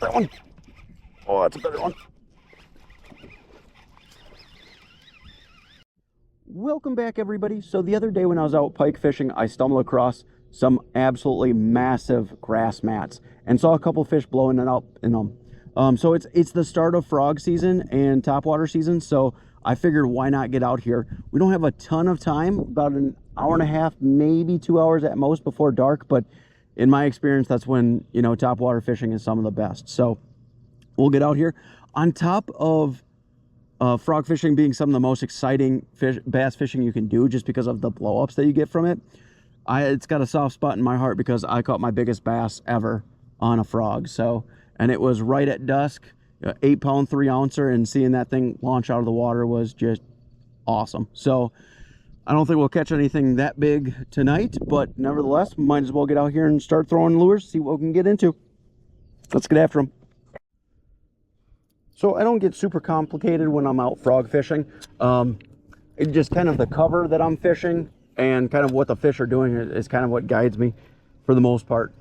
that one. Oh, that's a better one. Welcome back, everybody. So the other day when I was out pike fishing, I stumbled across some absolutely massive grass mats and saw a couple fish blowing it up in them. So it's the start of frog season and topwater season, so I figured why not get out here. We don't have a ton of time, about an hour and a half, maybe 2 hours at most before dark, but in my experience, that's when, you know, topwater fishing is some of the best. So we'll get out here. On top of frog fishing being some of the most exciting bass fishing you can do just because of the blow-ups that you get from it, it's got a soft spot in my heart because I caught my biggest bass ever on a frog. So, and it was right at dusk, 8-pound 3-ouncer, and seeing that thing launch out of the water was just awesome. So I don't think we'll catch anything that big tonight, but nevertheless, might as well get out here and start throwing lures, see what we can get into. Let's get after them. So I don't get super complicated when I'm out frog fishing. It just kind of the cover that I'm fishing and kind of what the fish are doing is kind of what guides me for the most part.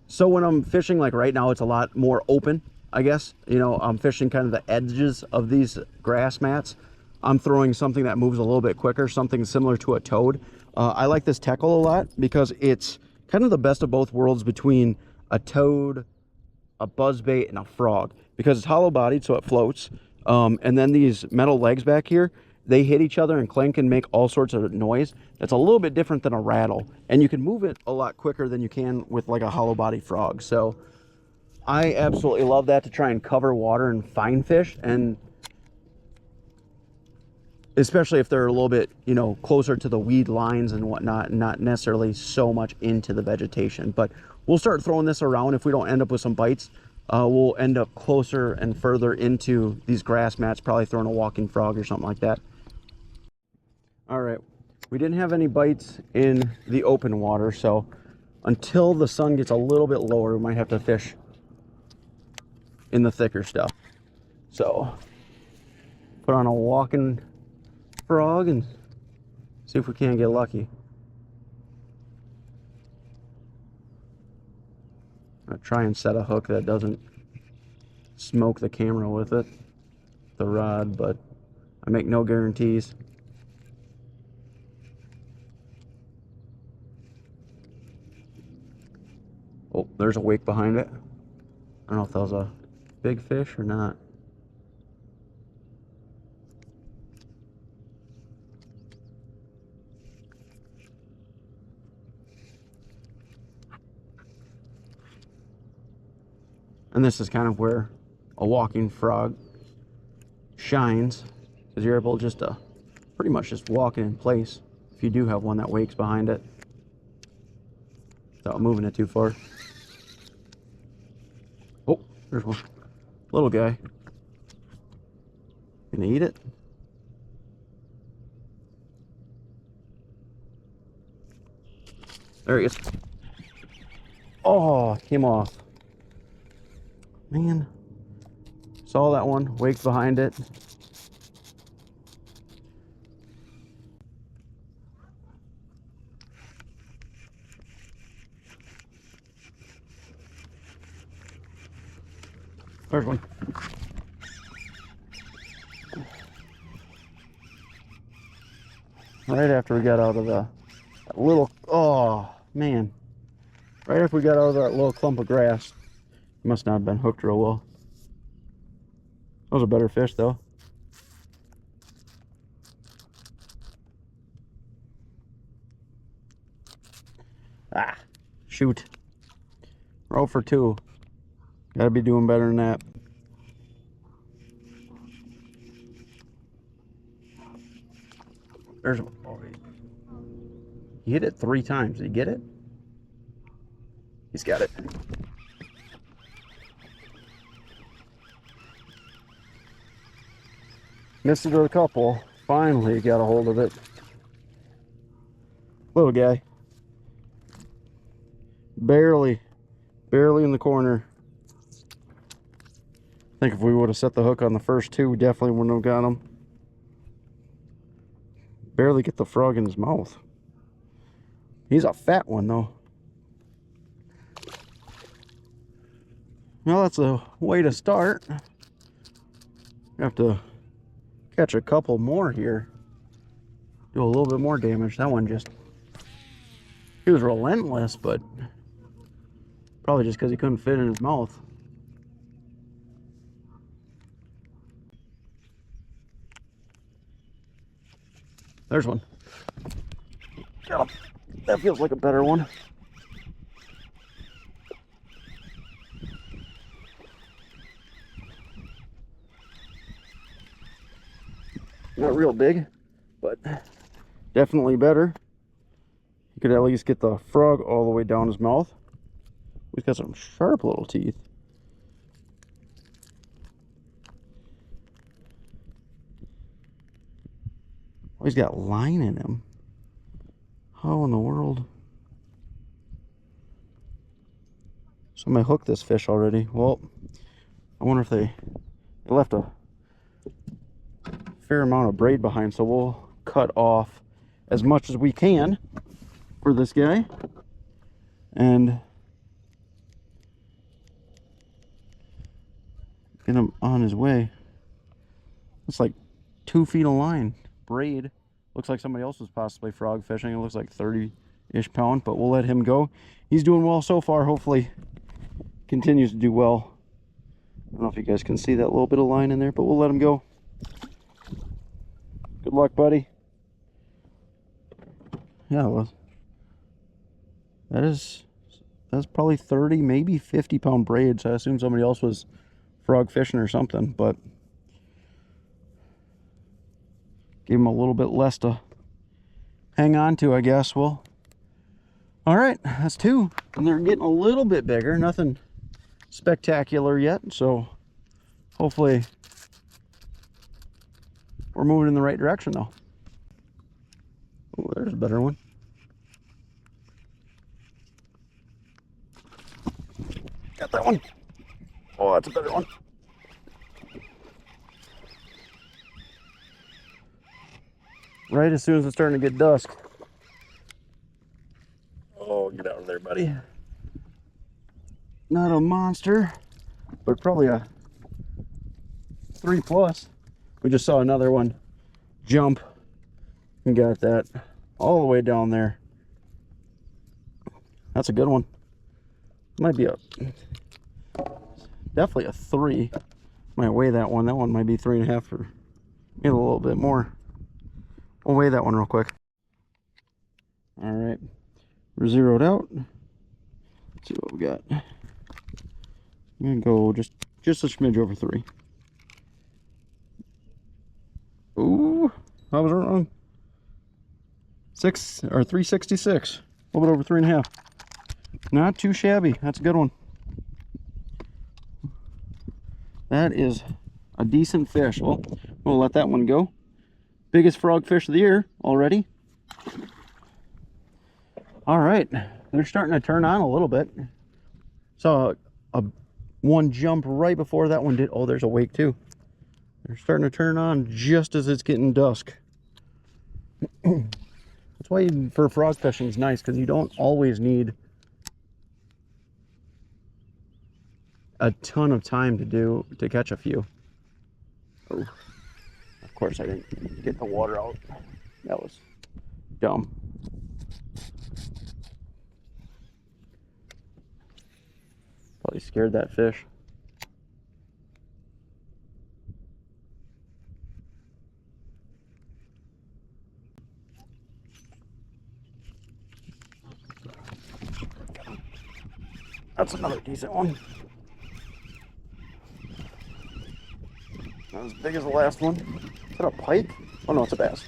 So when I'm fishing, like right now, it's a lot more open, I guess. You know, I'm fishing kind of the edges of these grass mats. I'm throwing something that moves a little bit quicker, something similar to a toad. I like this tackle a lot because it's kind of the best of both worlds between a toad, a buzzbait, and a frog, because it's hollow bodied, so it floats. And then these metal legs back here, they hit each other and clink and make all sorts of noise. That's a little bit different than a rattle, and you can move it a lot quicker than you can with like a hollow body frog. So I absolutely love that to try and cover water and find fish, and especially if they're a little bit, you know, closer to the weed lines and whatnot, and not necessarily so much into the vegetation. But we'll start throwing this around. If we don't end up with some bites, we'll end up closer and further into these grass mats, probably throwing a walking frog or something like that. All right, we didn't have any bites in the open water, so until the sun gets a little bit lower, we might have to fish in the thicker stuff. So put on a walking frog and see if we can't get lucky. I'll try and set a hook that doesn't smoke the camera with it, the rod, but I make no guarantees. Oh, there's a wake behind it. I don't know if that was a big fish or not. And this is kind of where a walking frog shines, because you're able just to pretty much just walk it in place if you do have one that wakes behind it without moving it too far. Oh, there's one. Little guy. Gonna eat it? There he is. Oh, came off. Man, saw that one, waked behind it. There's one. Right after we got out of that little, oh man, right after we got out of that little clump of grass. Must not have been hooked real well. That was a better fish though. Ah, shoot. Row for 2. Gotta be doing better than that. There's, oh, he hit it 3 times. Did he get it? He's got it. Missed it a couple. Finally got a hold of it. Little guy. Barely in the corner. I think if we would have set the hook on the first 2, we definitely wouldn't have got him. Barely get the frog in his mouth. He's a fat one though. Well, that's a way to start. Have to catch a couple more here. Do a little bit more damage. That one just, he was relentless, but probably just because he couldn't fit in his mouth. There's one. Got him. That feels like a better one. Not real big, but definitely better. You could at least get the frog all the way down his mouth. He's got some sharp little teeth. Oh, he's got line in him. How in the world? Somebody hooked this fish already. Well, I wonder if they left a fair amount of braid behind, so we'll cut off as much as we can for this guy and get him on his way. It's like 2 feet of line braid. Looks like somebody else was possibly frog fishing. It looks like 30-ish pound, but we'll let him go. He's doing well so far. Hopefully continues to do well. I don't know if you guys can see that little bit of line in there, but we'll let him go. Good luck, buddy. Yeah, well, that's probably 30, maybe 50 pound braid. So I assume somebody else was frog fishing or something, but gave him a little bit less to hang on to, I guess. Well, all right, that's 2, and they're getting a little bit bigger. Nothing spectacular yet, so hopefully we're moving in the right direction though. Oh, there's a better one. Got that one. Oh, that's a better one. Right as soon as it's starting to get dusk. Oh, get out of there, buddy. Not a monster, but probably a 3+. We just saw another one jump and got that all the way down there. That's a good one. Might be definitely a 3. Might weigh that one. That one might be 3.5 or maybe a little bit more. We'll weigh that one real quick. All right, we're zeroed out. Let's see what we got. I'm gonna go just a smidge over 3. Ooh, I was wrong. 6 or 366. A little bit over 3.5. Not too shabby. That's a good one. That is a decent fish. Well, we'll let that one go. Biggest frog fish of the year already. All right, they're starting to turn on a little bit. Saw a one jump right before that one did. Oh, there's a wake too. They're starting to turn on just as it's getting dusk. That's why for frog fishing is nice, because you don't always need a ton of time to catch a few. Oh, of course I didn't get the water out. That was dumb. Probably scared that fish. That's another decent one. Not as big as the last one. Is that a pike? Oh no, it's a bass.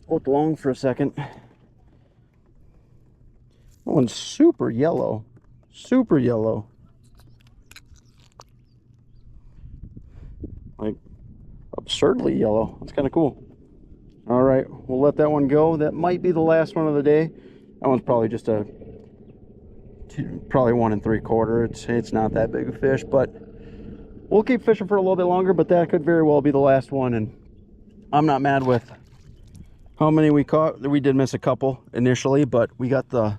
Looked long for a second. That one's super yellow. Super yellow. Like absurdly yellow. That's kind of cool. All right, we'll let that one go. That might be the last one of the day. That one's probably just probably 1 3/4. It's not that big a fish, but we'll keep fishing for a little bit longer. But that could very well be the last one, and I'm not mad with how many we caught. We did miss a couple initially, but we got the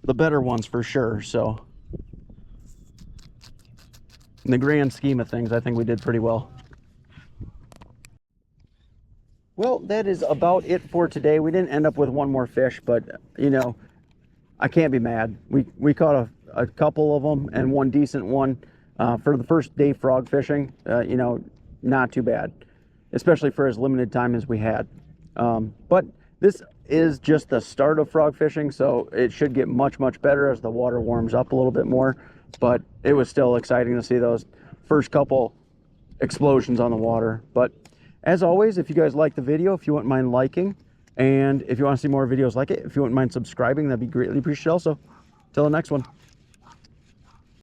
better ones for sure. So In the grand scheme of things, I think we did pretty well. Well, that is about it for today. We didn't end up with one more fish, but you know, I can't be mad. We caught a couple of them and one decent one for the first day frog fishing. You know, not too bad, especially for as limited time as we had. But this is just the start of frog fishing, so it should get much better as the water warms up a little bit more. But it was still exciting to see those first couple explosions on the water. But as always, if you guys like the video, if you wouldn't mind liking, and if you want to see more videos like it, if you wouldn't mind subscribing, that'd be greatly appreciated also. Till the next one.